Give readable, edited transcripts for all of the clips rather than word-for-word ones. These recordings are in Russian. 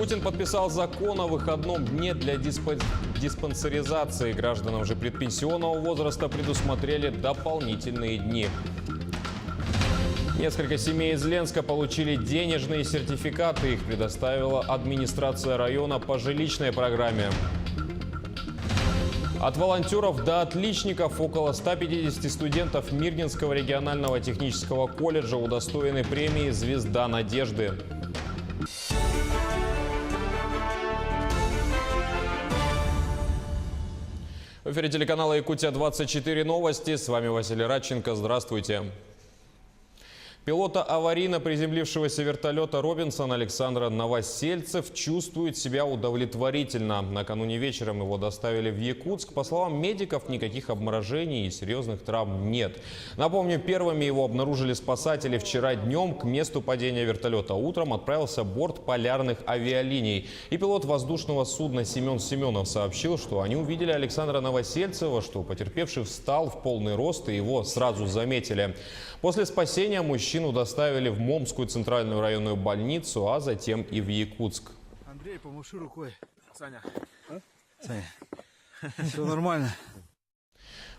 Путин подписал закон о выходном дне для диспансеризации. Гражданам же предпенсионного возраста предусмотрели дополнительные дни. Несколько семей из Ленска получили денежные сертификаты. Их предоставила администрация района по жилищной программе. От волонтеров до отличников около 150 студентов Мирнинского регионального технического колледжа удостоены премии «Звезда надежды». В эфире телеканала «Якутия-24 новости». С вами Василий Радченко. Здравствуйте. Пилота аварийно приземлившегося вертолета «Робинсон» Александра Новосельцев чувствует себя удовлетворительно. Накануне вечером его доставили в Якутск. По словам медиков, никаких обморожений и серьезных травм нет. Напомню, первыми его обнаружили спасатели вчера днем. К месту падения вертолета утром отправился борт полярных авиалиний. И пилот воздушного судна Семен Семенов сообщил, что они увидели Александра Новосельцева, что потерпевший встал в полный рост и его сразу заметили. После спасения мужчину доставили в Момскую центральную районную больницу, а затем и в Якутск. Андрей, помаши рукой. Саня. Саня. Все нормально.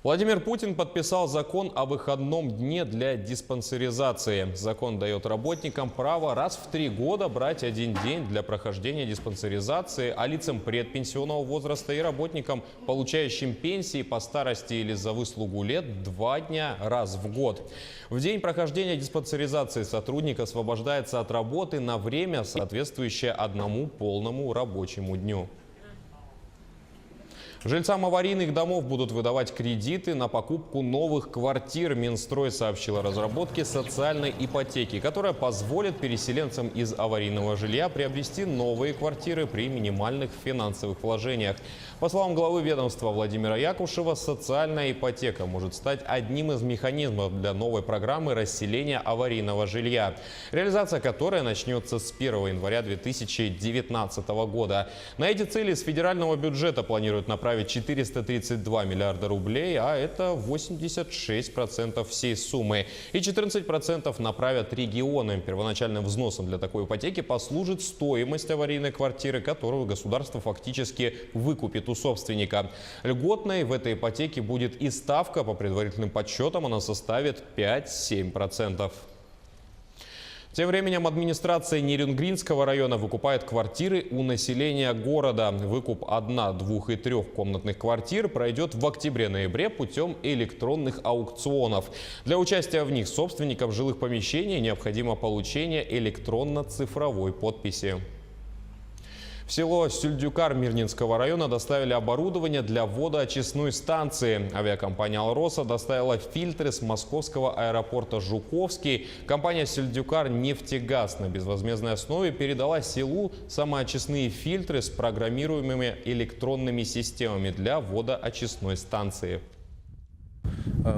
Владимир Путин подписал закон о выходном дне для диспансеризации. Закон дает работникам право раз в 3 года брать один день для прохождения диспансеризации, а лицам предпенсионного возраста и работникам, получающим пенсии по старости или за выслугу лет, 2 дня раз в год. В день прохождения диспансеризации сотрудник освобождается от работы на время, соответствующее 1 полному рабочему дню. Жильцам аварийных домов будут выдавать кредиты на покупку новых квартир. Минстрой сообщил о разработке социальной ипотеки, которая позволит переселенцам из аварийного жилья приобрести новые квартиры при минимальных финансовых вложениях. По словам главы ведомства Владимира Якушева, социальная ипотека может стать одним из механизмов для новой программы расселения аварийного жилья, реализация которой начнется с 1 января 2019 года. На эти цели с федерального бюджета планируют направить 432 миллиарда рублей, а это 86% всей суммы. И 14% направят регионы. Первоначальным взносом для такой ипотеки послужит стоимость аварийной квартиры, которую государство фактически выкупит у собственника. Льготной в этой ипотеке будет и ставка. По предварительным подсчетам она составит 5–7%. Тем временем администрация Нерюнгринского района выкупает квартиры у населения города. Выкуп 1-, 2- и 3-комнатных квартир пройдет в октябре-ноябре путем электронных аукционов. Для участия в них собственникам жилых помещений необходимо получение электронно-цифровой подписи. В село Сюльдюкар Мирнинского района доставили оборудование для водоочистной станции. Авиакомпания «Алроса» доставила фильтры с московского аэропорта Жуковский. Компания «Сюльдюкар Нефтегаз» на безвозмездной основе передала селу самоочистные фильтры с программируемыми электронными системами для водоочистной станции.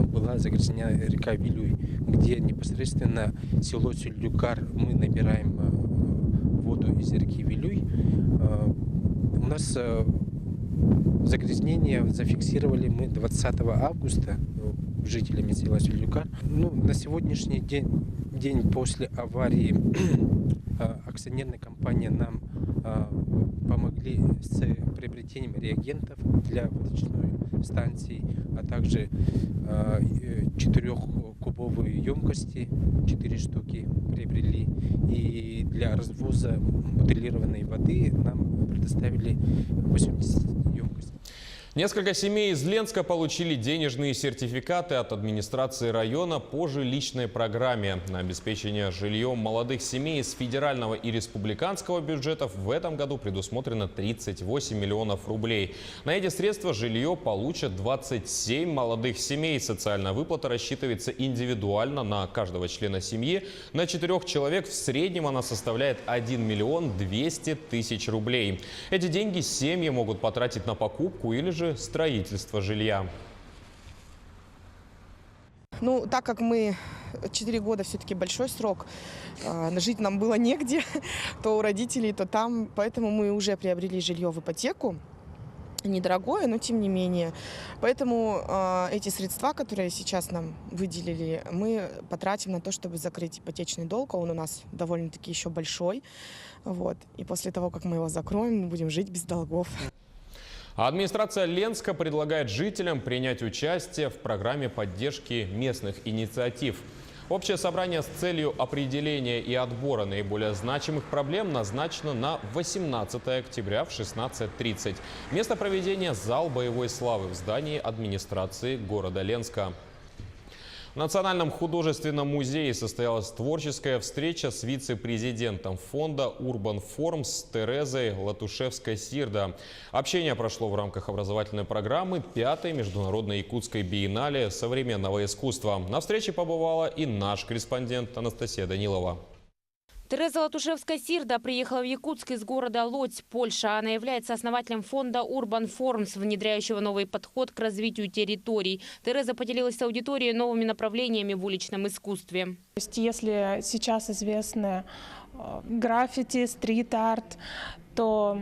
Была загрязнена река Вилюй, где непосредственно село Сюльдюкар мы набираем воду из реки Вилюй. У нас загрязнение зафиксировали мы 20 августа жителями села Сюльдюкар. На сегодняшний день после аварии акционерная компания нам помогли с приобретением реагентов для водочной станции, а также 4-кубовые емкости, 4 штуки приобрели. И для развоза бутилированной воды нам предоставили 80 емкостей. Несколько семей из Ленска получили денежные сертификаты от администрации района по жилищной программе. На обеспечение жильем молодых семей из федерального и республиканского бюджетов в этом году предусмотрено 38 миллионов рублей. На эти средства жилье получат 27 молодых семей. Социальная выплата рассчитывается индивидуально на каждого члена семьи. На 4 человек в среднем она составляет 1 миллион 200 тысяч рублей. Эти деньги семьи могут потратить на покупку или же строительство жилья. Так как мы 4 года все-таки большой срок, жить нам было негде, то у родителей, то там, поэтому мы уже приобрели жилье в ипотеку. недорогое, но тем не менее. Поэтому эти средства, которые сейчас нам выделили, мы потратим на то, чтобы закрыть ипотечный долг. Он у нас довольно-таки еще большой. Вот. И после того, как мы его закроем, мы будем жить без долгов. Администрация Ленска предлагает жителям принять участие в программе поддержки местных инициатив. Общее собрание с целью определения и отбора наиболее значимых проблем назначено на 18 октября в 16:30. Место проведения – зал боевой славы в здании администрации города Ленска. В Национальном художественном музее состоялась творческая встреча с вице-президентом фонда «Урбан Формс» Терезой Латушевской-Сирдо. Общение прошло в рамках образовательной программы 5-й международной якутской биеннале современного искусства. На встрече побывала и наш корреспондент Анастасия Данилова. Тереза Латушевская-Сирдо приехала в Якутск из города Лодзь, Польша. Она является основателем фонда Urban Forms, внедряющего новый подход к развитию территорий. Тереза поделилась с аудиторией новыми направлениями в уличном искусстве. То есть, если сейчас известны граффити, стрит-арт, то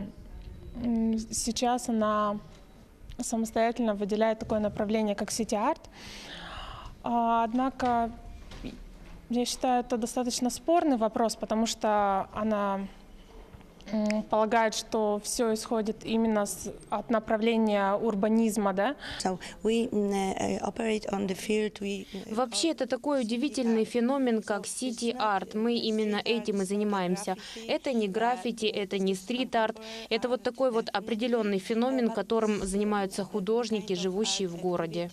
сейчас она самостоятельно выделяет такое направление, как сити-арт. Однако я считаю, это достаточно спорный вопрос, потому что она полагает, что все исходит именно от направления урбанизма, да? Вообще, это такой удивительный феномен, как сити-арт. Мы именно этим и занимаемся. Это не граффити, это не стрит-арт. Это вот такой вот определенный феномен, которым занимаются художники, живущие в городе.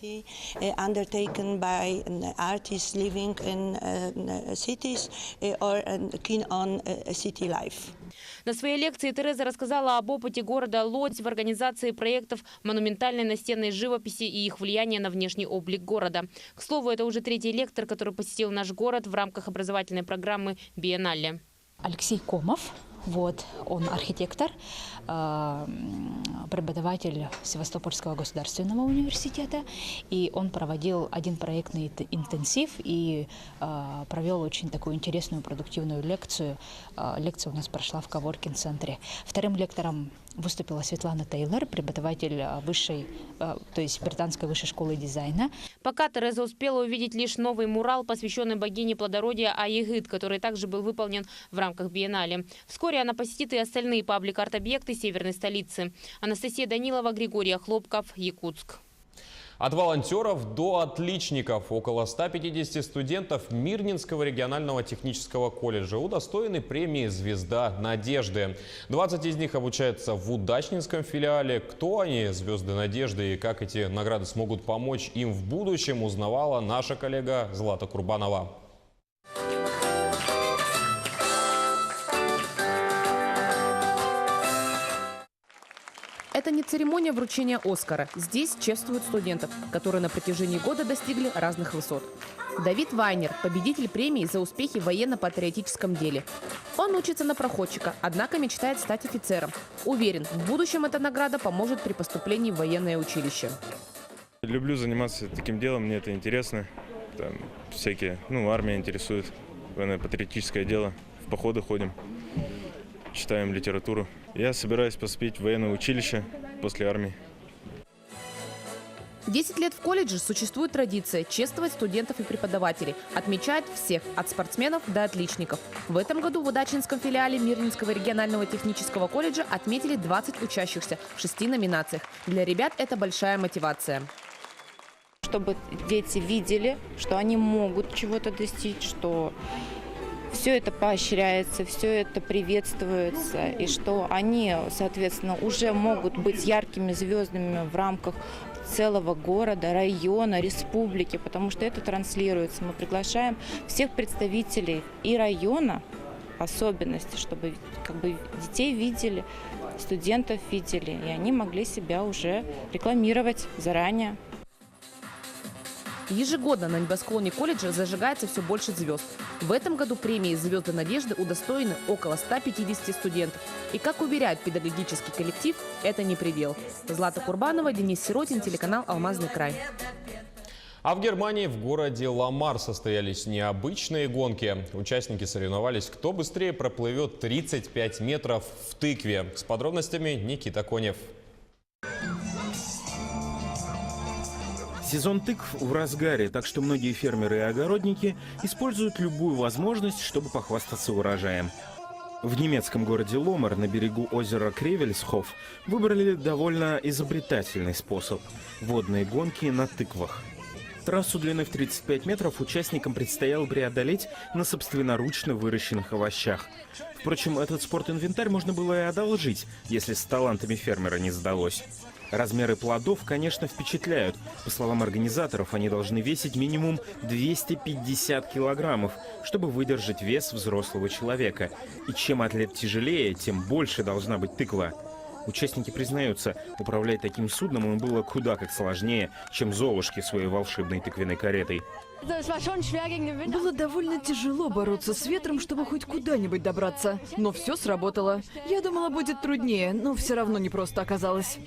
На своей лекции Тереза рассказала об опыте города Лодзь в организации проектов монументальной настенной живописи и их влияния на внешний облик города. К слову, это уже 3-й лектор, который посетил наш город в рамках образовательной программы «Биеннале». Алексей Комов. Вот, он архитектор, преподаватель Севастопольского государственного университета. И он проводил один проектный интенсив и провел очень такую интересную, продуктивную лекцию. Лекция у нас прошла в коворкинг-центре. Вторым лектором выступила Светлана Тейлор, преподаватель то есть британской высшей школы дизайна. Пока Тереза успела увидеть лишь новый мурал, посвященный богине плодородия Айегыт, который также был выполнен в рамках биеннале. Вскоре она посетит и остальные паблик-арт-объекты северной столицы. Анастасия Данилова, Григорий Хлопков, Якутск. От волонтеров до отличников около 150 студентов Мирнинского регионального технического колледжа удостоены премии «Звезда надежды». 20 из них обучаются в Удачнинском филиале. Кто они, звезды надежды, и как эти награды смогут помочь им в будущем, узнавала наша коллега Злата Курбанова. Это не церемония вручения «Оскара». Здесь чествуют студентов, которые на протяжении года достигли разных высот. Давид Вайнер – победитель премии за успехи в военно-патриотическом деле. Он учится на проходчика, однако мечтает стать офицером. Уверен, в будущем эта награда поможет при поступлении в военное училище. Люблю заниматься таким делом, мне это интересно. Там всякие, армия интересует, военно-патриотическое дело. В походы ходим, читаем литературу. Я собираюсь поступить в военное училище после армии. 10 лет в колледже существует традиция чествовать студентов и преподавателей. Отмечают всех, от спортсменов до отличников. В этом году в Удачнинском филиале Мирнинского регионального технического колледжа отметили 20 учащихся в 6 номинациях. Для ребят это большая мотивация. Чтобы дети видели, что они могут чего-то достичь, что все это поощряется, все это приветствуется, и что они, соответственно, уже могут быть яркими звездами в рамках целого города, района, республики, потому что это транслируется. Мы приглашаем всех представителей и района, особенности, чтобы детей видели, студентов видели, и они могли себя уже рекламировать заранее. Ежегодно на небосклоне колледжа зажигается все больше звезд. В этом году премии «Звезды надежды» удостоены около 150 студентов. И, как уверяет педагогический коллектив, это не предел. Злата Курбанова, Денис Сиротин, телеканал «Алмазный край». А в Германии в городе Ламар состоялись необычные гонки. Участники соревновались, кто быстрее проплывет 35 метров в тыкве. С подробностями Никита Конев. Сезон тыкв в разгаре, так что многие фермеры и огородники используют любую возможность, чтобы похвастаться урожаем. В немецком городе Ломер на берегу озера Кревельсхоф выбрали довольно изобретательный способ – водные гонки на тыквах. Трассу длиной в 35 метров участникам предстояло преодолеть на собственноручно выращенных овощах. Впрочем, этот спортинвентарь можно было и одолжить, если с талантами фермера не сдалось. Размеры плодов, конечно, впечатляют. По словам организаторов, они должны весить минимум 250 килограммов, чтобы выдержать вес взрослого человека. И чем атлет тяжелее, тем больше должна быть тыква. Участники признаются, управлять таким судном им было куда как сложнее, чем Золушке своей волшебной тыквенной каретой. Было довольно тяжело бороться с ветром, чтобы хоть куда-нибудь добраться. Но все сработало. Я думала, будет труднее, но все равно не просто оказалось.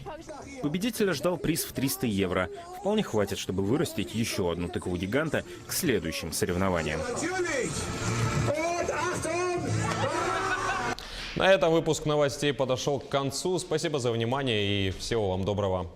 Победителя ждал приз в 300 евро. Вполне хватит, чтобы вырастить еще одну тыкву гиганта к следующим соревнованиям. На этом выпуск новостей подошел к концу. Спасибо за внимание и всего вам доброго.